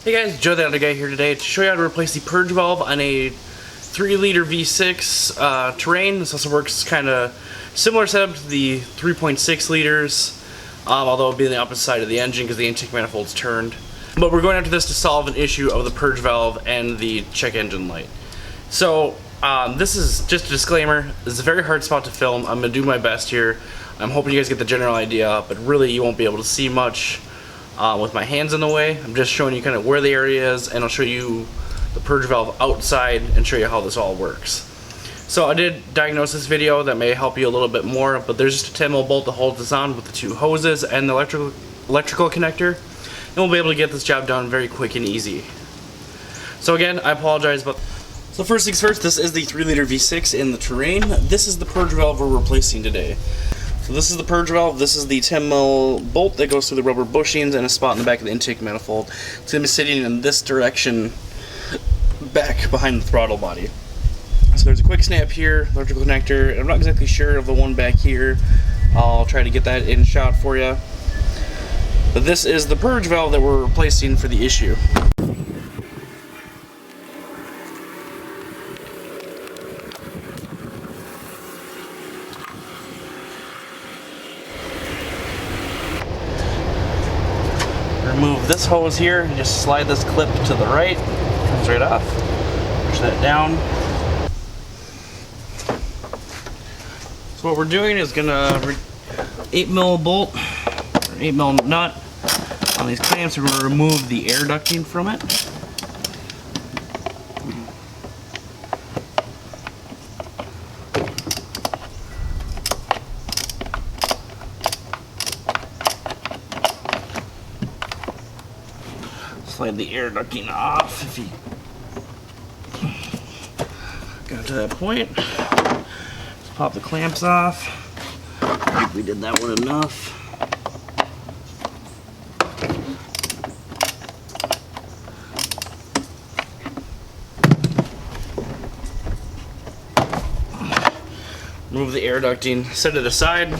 Hey guys, Joe the Other Guy here today to show you how to replace the purge valve on a 3-liter V6 Terrain. This also works kind of similar setup to the 3.6 liters, although it would be on the opposite side of the engine because the intake manifold's turned. But we're going after this to solve an issue of the purge valve and the check engine light. So this is just a disclaimer. This is a very hard spot to film. I'm going to do my best here. I'm hoping you guys get the general idea, but really you won't be able to see much with my hands in the way. I'm just showing you kind of where the area is, and I'll show you the purge valve outside and show you how this all works. So I did diagnose this video that may help you a little bit more, but there's just a 10mm bolt that holds this on with the 2 hoses and the electrical connector, and we'll be able to get this job done very quick and easy. So again, I apologize, but so first things first, this is the 3-liter V6 in the Terrain. This is the purge valve we're replacing today. So this is the purge valve. This is the 10mm bolt that goes through the rubber bushings and a spot in the back of the intake manifold. It's going to be sitting in this direction back behind the throttle body. So there's a quick snap here, electrical connector. I'm not exactly sure of the one back here. I'll try to get that in shot for you. But this is the purge valve that we're replacing for the issue. Remove this hose here and just slide this clip to the right. Comes right off. Push that down. So what we're doing is gonna 8mm bolt or 8mm nut on these clamps. We're gonna remove the air ducting from it. Slide the air ducting off if you got to that point. Just pop the clamps off. I think we did that one enough. Remove the air ducting, set it aside.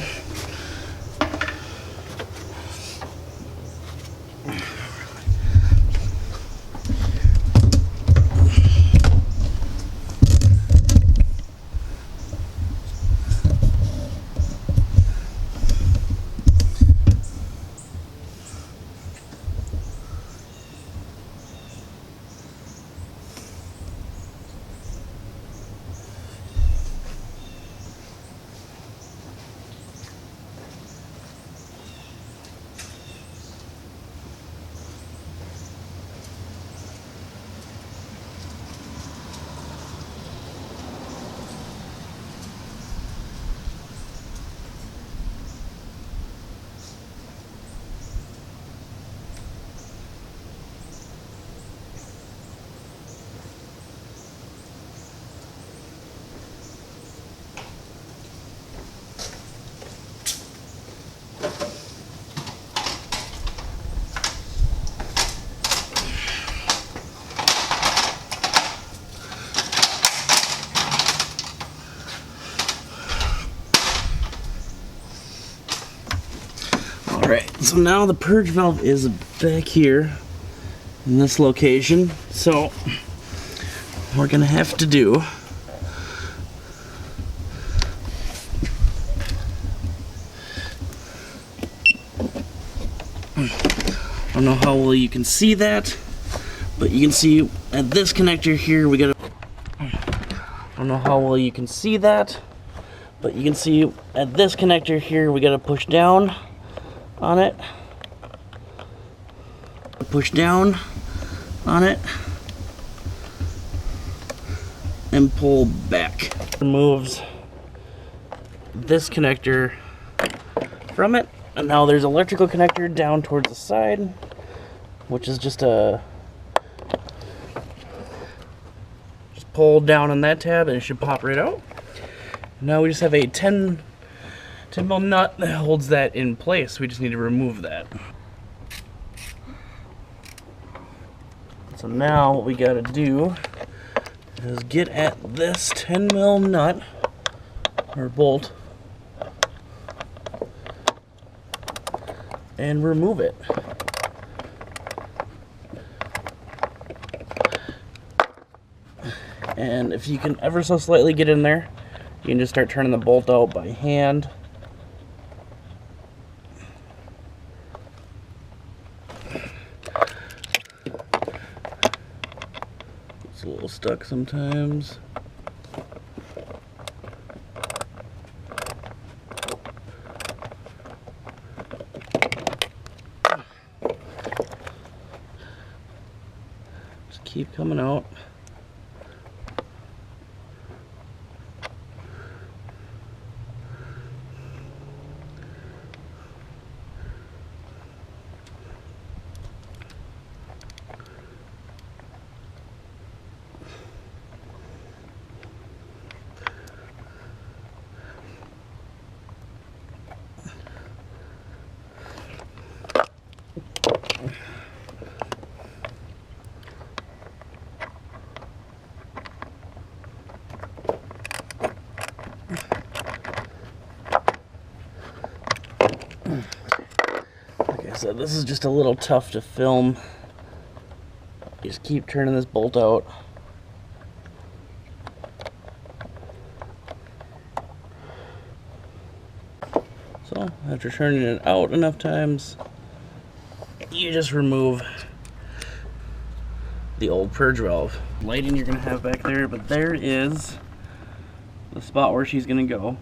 Alright, so now the purge valve is back here in this location. So what we're gonna have to do I don't know how well you can see that, but you can see at this connector here we gotta I don't know how well you can see that, but you can see at this connector here we gotta push down on it, push down on it, and pull back. Removes this connector from it, and now there's electrical connector down towards the side, which is just pull down on that tab and it should pop right out. Now we just have a 10mm nut that holds that in place. We just need to remove that. So now what we gotta do is get at this 10mm nut or bolt and remove it. And if you can ever so slightly get in there, you can just start turning the bolt out by hand. It's a little stuck sometimes. Just keep coming out. Like I said, this is just a little tough to film. You just keep turning this bolt out. So after turning it out enough times, you just remove the old purge valve. Lighting you're gonna have back there, but there is the spot where she's gonna go.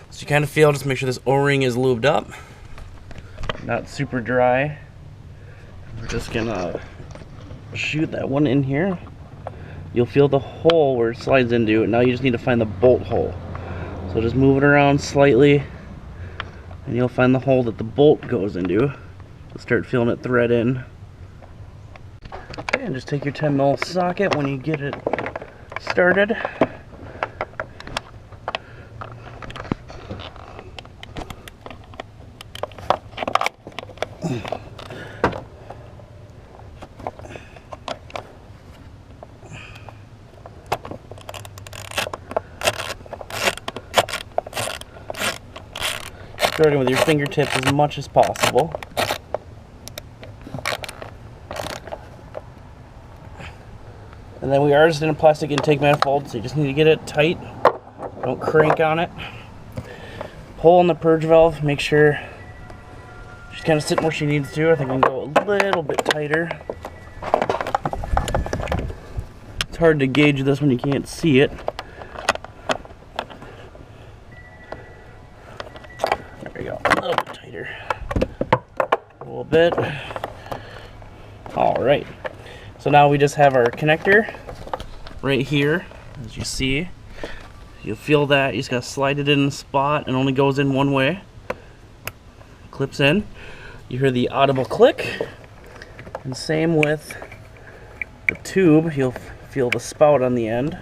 So you kind of feel, just make sure this O-ring is lubed up, not super dry. We're just gonna shoot that one in here. You'll feel the hole where it slides into it. Now you just need to find the bolt hole. So just move it around slightly, and you'll find the hole that the bolt goes into. So start feeling it thread in. Okay, and just take your 10mm socket when you get it started. Starting with your fingertips as much as possible. And then we are just in a plastic intake manifold, so you just need to get it tight. Don't crank on it. Pull on the purge valve, make sure she's kind of sitting where she needs to. I think I can go a little bit tighter. It's hard to gauge this when you can't see it. There we go, a little bit tighter. A little bit. Alright. So now we just have our connector right here, as you see. You'll feel that, you just gotta slide it in the spot, and only goes in one way. Clips in. You hear the audible click, and same with the tube. You'll feel the spout on the end.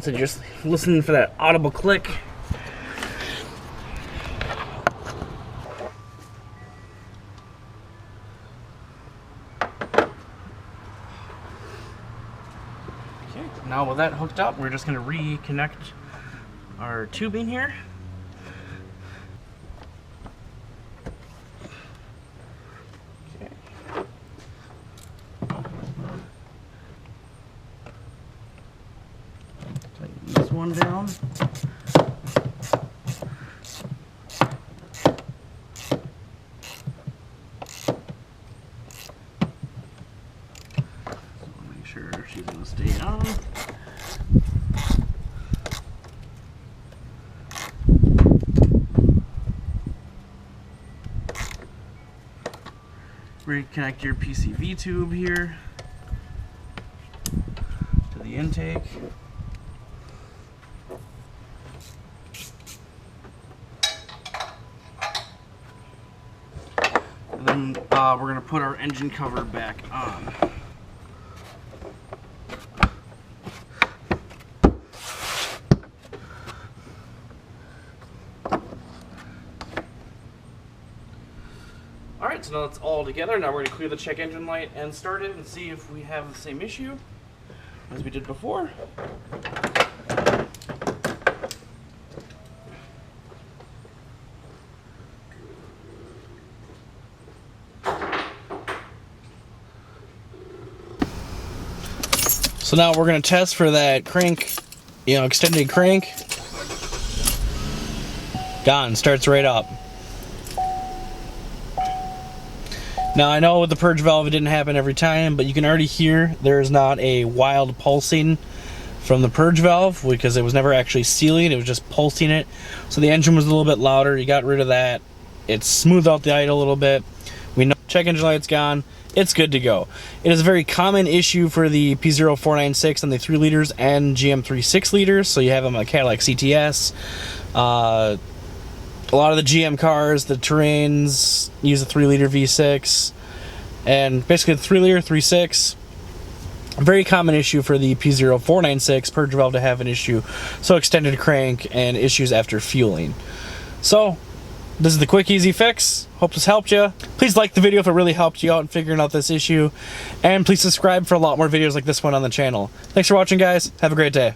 So just listening for that audible click. Okay, now with that hooked up, we're just going to reconnect our tubing here. This one down. Make sure she's going to stay on. Reconnect your PCV tube here to the intake. And then we're going to put our engine cover back on. Alright, so now it's all together. Now we're going to clear the check engine light and start it and see if we have the same issue as we did before. So now we're going to test for that crank, extended crank. Gone, starts right up. Now I know with the purge valve it didn't happen every time, but you can already hear there's not a wild pulsing from the purge valve because it was never actually sealing, it was just pulsing it. So the engine was a little bit louder, you got rid of that. It smoothed out the idle a little bit. We know check engine light's gone. It's good to go. It is a very common issue for the p0496 on the 3 liters and GM3 6 liters. So you have them on Cadillac CTS. A lot of the GM cars, the Terrains, use a 3 liter V6. And basically the 3 liter, 3.6. A very common issue for the p0496 purge valve to have an issue. So extended crank and issues after fueling. So this is the quick, easy fix. Hope this helped you. Please like the video if it really helped you out in figuring out this issue. And please subscribe for a lot more videos like this one on the channel. Thanks for watching, guys. Have a great day.